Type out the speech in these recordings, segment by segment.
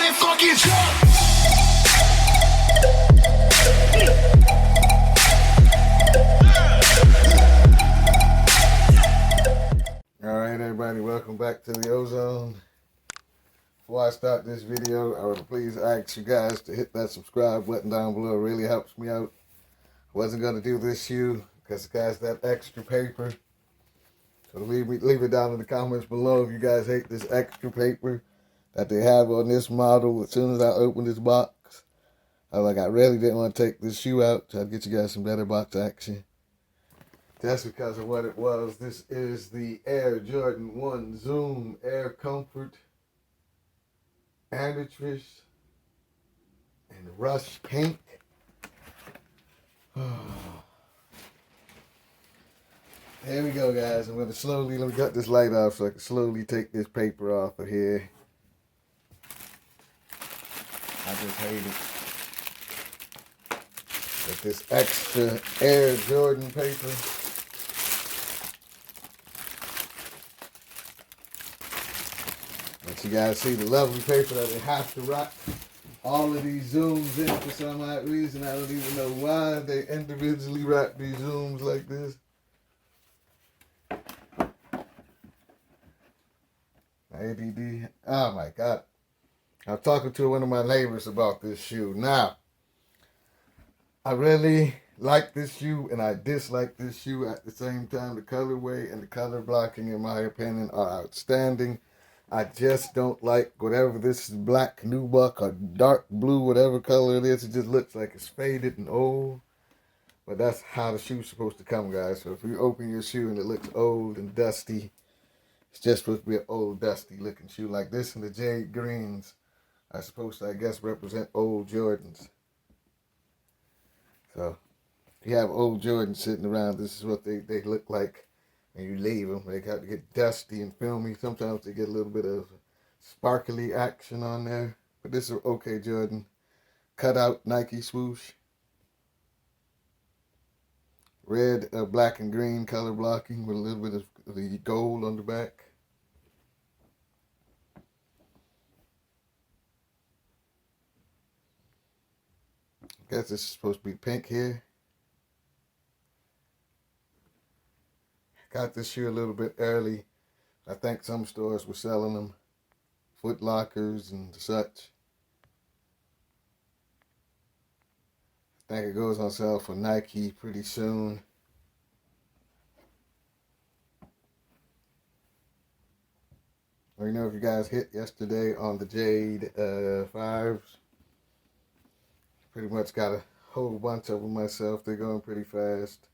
Everybody fucking jump! Alright everybody, welcome back to the Ozone. Before I start this video, I would please ask you guys to hit that subscribe button down below. It really helps me out. I wasn't going to do this shoe because it has that extra paper. So leave it down in the comments below if you guys hate this extra paper that they have on this model. As soon as I open this box, I really didn't want to take this shoe out. Try to get you guys some better box action. That's because of what it was. This is the Air Jordan 1 Zoom Air Comfort Amethyst and Rush Pink. There we go, guys. I'm going to let me cut this light off so I can slowly take this paper off of here. I just hate it. With this extra Air Jordan paper. But you guys see the lovely paper that they have to wrap all of these zooms in for some odd reason. I don't even know why they individually wrap these zooms like this. ADD. Oh my God. I was talking to one of my neighbors about this shoe. Now, I really like this shoe and I dislike this shoe at the same time. The colorway and the color blocking, in my opinion, are outstanding. I just don't like whatever this is, black nubuck or dark blue, whatever color it is. It just looks like it's faded and old. But that's how the shoe's supposed to come, guys. So if you open your shoe and it looks old and dusty, it's just supposed to be an old, dusty looking shoe like this. And the jade greens are supposed to, I guess, represent old Jordans. So if you have old Jordans sitting around, this is what they look like. And you leave them, they got to get dusty and filmy. Sometimes they get a little bit of sparkly action on there. But this is okay Jordan. Cut out Nike swoosh. Red, black, and green color blocking with a little bit of the gold on the back. I guess this is supposed to be pink here. Got this shoe a little bit early. I think some stores were selling them. Foot Lockers and such. I think it goes on sale for Nike pretty soon. Let me know if you guys hit yesterday on the Jade 5s. Pretty much got a whole bunch of them myself. They're going pretty fast.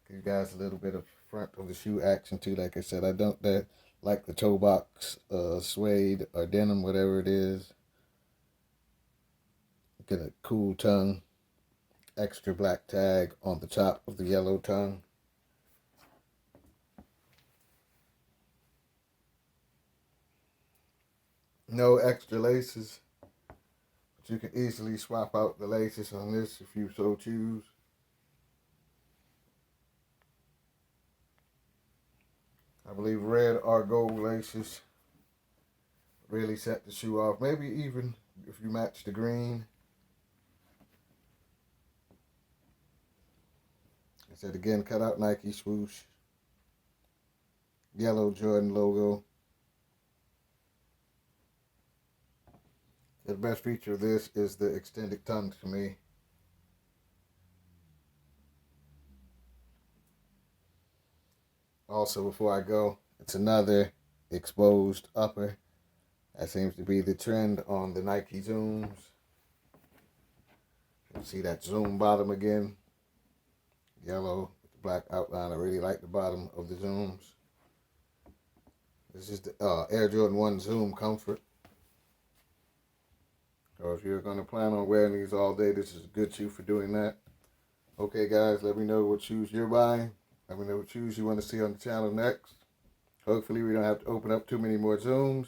Give you guys a little bit of front of the shoe action too. Like I said, I don't like the toe box, suede or denim, whatever it is. Get a cool tongue, extra black tag on the top of the yellow tongue. No extra laces, but you can easily swap out the laces on this if you so choose. I believe red or gold laces really set the shoe off. Maybe even if you match the green. I said again, cut out Nike swoosh. Yellow Jordan logo. The best feature of this is the extended tongue to me. Also, before I go, it's another exposed upper. That seems to be the trend on the Nike Zooms. You see that Zoom bottom again. Yellow with the black outline. I really like the bottom of the Zooms. This is the Air Jordan 1 Zoom Comfort. So if you're going to plan on wearing these all day, this is a good shoe for doing that. Okay, guys, let me know what shoes you're buying. Let me know what shoes you want to see on the channel next. Hopefully we don't have to open up too many more Zooms.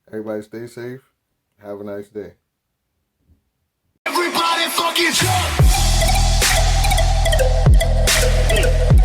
Everybody stay safe. Have a nice day. Everybody fucking jump!